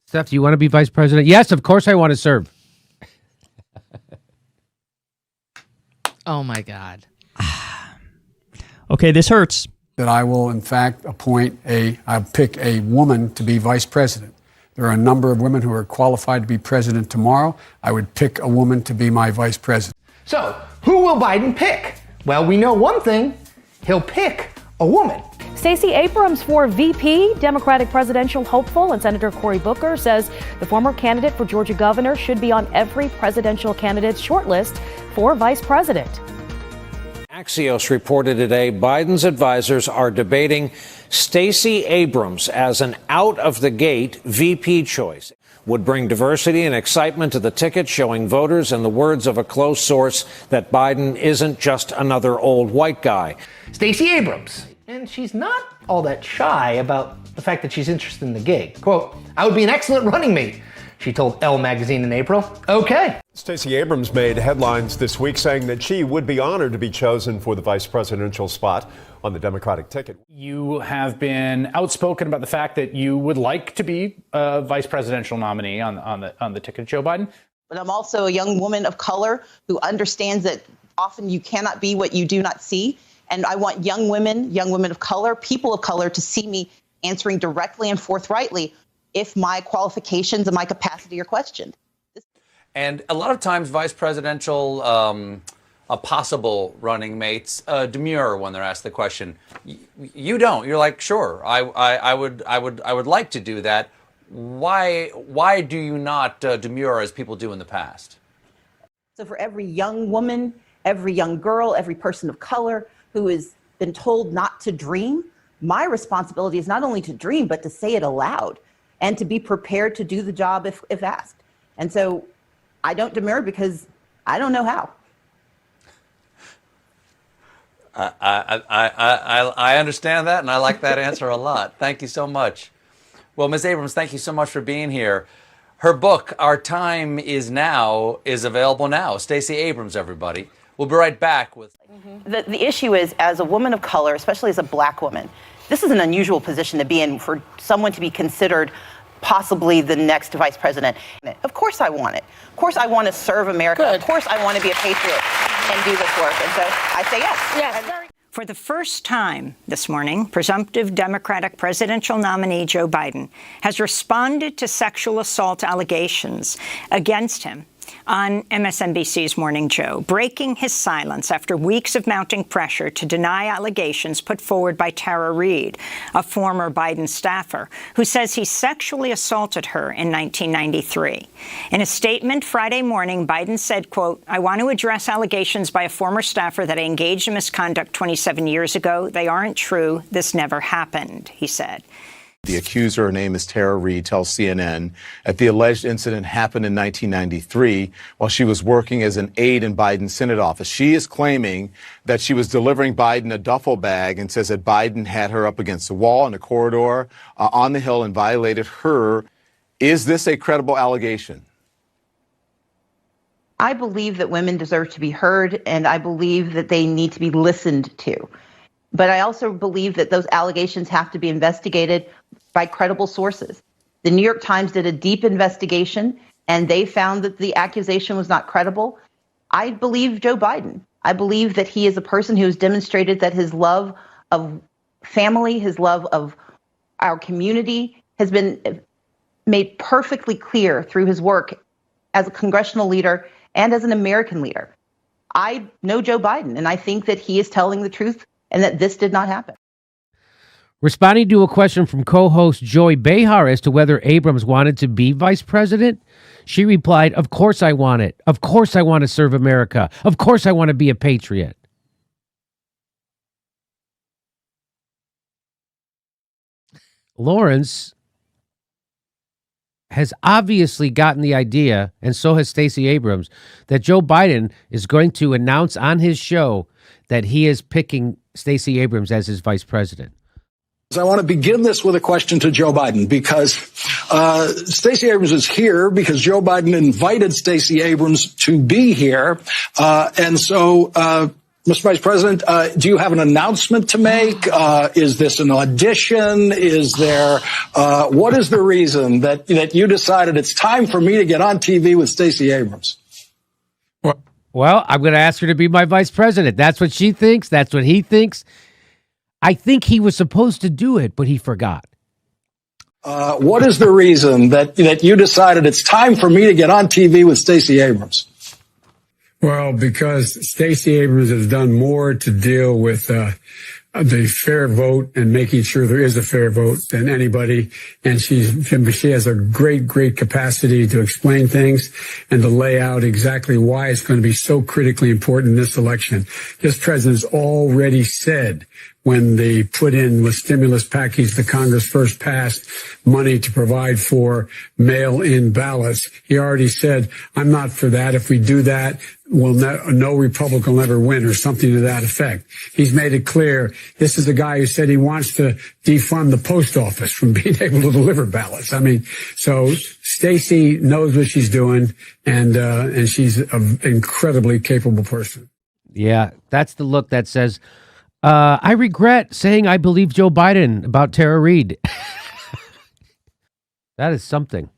Steph, do you want to be vice president? Yes, of course I want to serve. Oh, my God. Okay, this hurts. That I will, in fact, I'll pick a woman to be vice president. There are a number of women who are qualified to be president tomorrow. I would pick a woman to be my vice president. So, who will Biden pick? Well, we know one thing. He'll pick a woman. Stacy Abrams for VP, Democratic presidential hopeful, and Senator Cory Booker says the former candidate for Georgia governor should be on every presidential candidate's shortlist for vice president. Axios reported today Biden's advisors are debating Stacy Abrams as an out-of-the-gate VP choice. Would bring diversity and excitement to the ticket, showing voters, in the words of a close source, that Biden isn't just another old white guy. Stacey Abrams. And she's not all that shy about the fact that she's interested in the gig. Quote, "I would be an excellent running mate," she told Elle magazine in April. Okay. Stacey Abrams made headlines this week saying that she would be honored to be chosen for the vice presidential spot on the Democratic ticket. You have been outspoken about the fact that you would like to be a vice presidential nominee on the ticket of Joe Biden. But I'm also a young woman of color who understands that often you cannot be what you do not see. And I want young women of color, people of color, to see me answering directly and forthrightly if my qualifications and my capacity are questioned. And a lot of times vice presidential possible running mates demure when they're asked the question. You don't. You're like, sure, I would like to do that. Why do you not demure as people do in the past? So for every young woman, every young girl, every person of color who has been told not to dream, my responsibility is not only to dream, but to say it aloud and to be prepared to do the job if asked. And so I don't demur because I don't know how. I understand that, and I like that answer a lot. Thank you so much. Well, Ms. Abrams, thank you so much for being here. Her book, Our Time Is Now, is available now. Stacy Abrams, everybody. We'll be right back with... The issue is, as a woman of color, especially as a black woman, this is an unusual position to be in for someone to be considered possibly the next vice president. Of course I want it. Of course I want to serve America. Good. Of course I want to be a patriot and do this work. And so I say yes. Yes. For the first time this morning, presumptive Democratic presidential nominee Joe Biden has responded to sexual assault allegations against him on MSNBC's Morning Joe, breaking his silence after weeks of mounting pressure to deny allegations put forward by Tara Reade, a former Biden staffer, who says he sexually assaulted her in 1993. In a statement Friday morning, Biden said, quote, "I want to address allegations by a former staffer that I engaged in misconduct 27 years ago. They aren't true. This never happened," he said. The accuser, her name is Tara Reade, tells CNN that the alleged incident happened in 1993 while she was working as an aide in Biden's Senate office. She is claiming that she was delivering Biden a duffel bag and says that Biden had her up against the wall in a corridor on the Hill and violated her. Is this a credible allegation? I believe that women deserve to be heard, and I believe that they need to be listened to. But I also believe that those allegations have to be investigated by credible sources. The New York Times did a deep investigation, and they found that the accusation was not credible. I believe Joe Biden. I believe that he is a person who has demonstrated that his love of family, his love of our community has been made perfectly clear through his work as a congressional leader and as an American leader. I know Joe Biden, and I think that he is telling the truth and that this did not happen. Responding to a question from co-host Joy Behar as to whether Abrams wanted to be vice president, she replied, "Of course I want it. Of course I want to serve America. Of course I want to be a patriot." Lawrence has obviously gotten the idea, and so has Stacey Abrams, that Joe Biden is going to announce on his show that he is picking Stacey Abrams as his vice president. I want to begin this with a question to Joe Biden, because Stacey Abrams is here because Joe Biden invited Stacey Abrams to be here. And so Mr. Vice President, do you have an announcement to make? Is this an audition? Is there, what is the reason that you decided it's time for me to get on TV with Stacey Abrams? Well, I'm going to ask her to be my vice president. That's what she thinks. That's what he thinks. I think he was supposed to do it, but he forgot. What is the reason that you decided it's time for me to get on TV with Stacey Abrams? Well, because Stacey Abrams has done more to deal with the fair vote and making sure there is a fair vote than anybody. And she has a great capacity to explain things and to lay out exactly why it's going to be so critically important in this election. This president's already said when they put in the stimulus package the Congress first passed money to provide for mail-in ballots, he already said, I'm not for that. If we do that, no Republican will ever win, or something to that effect. He's made it clear this is the guy who said he wants to defund the post office from being able to deliver ballots. I mean, so Stacey knows what she's doing, and she's an incredibly capable person. Yeah, that's the look that says, I regret saying I believe Joe Biden about Tara Reid. That is something.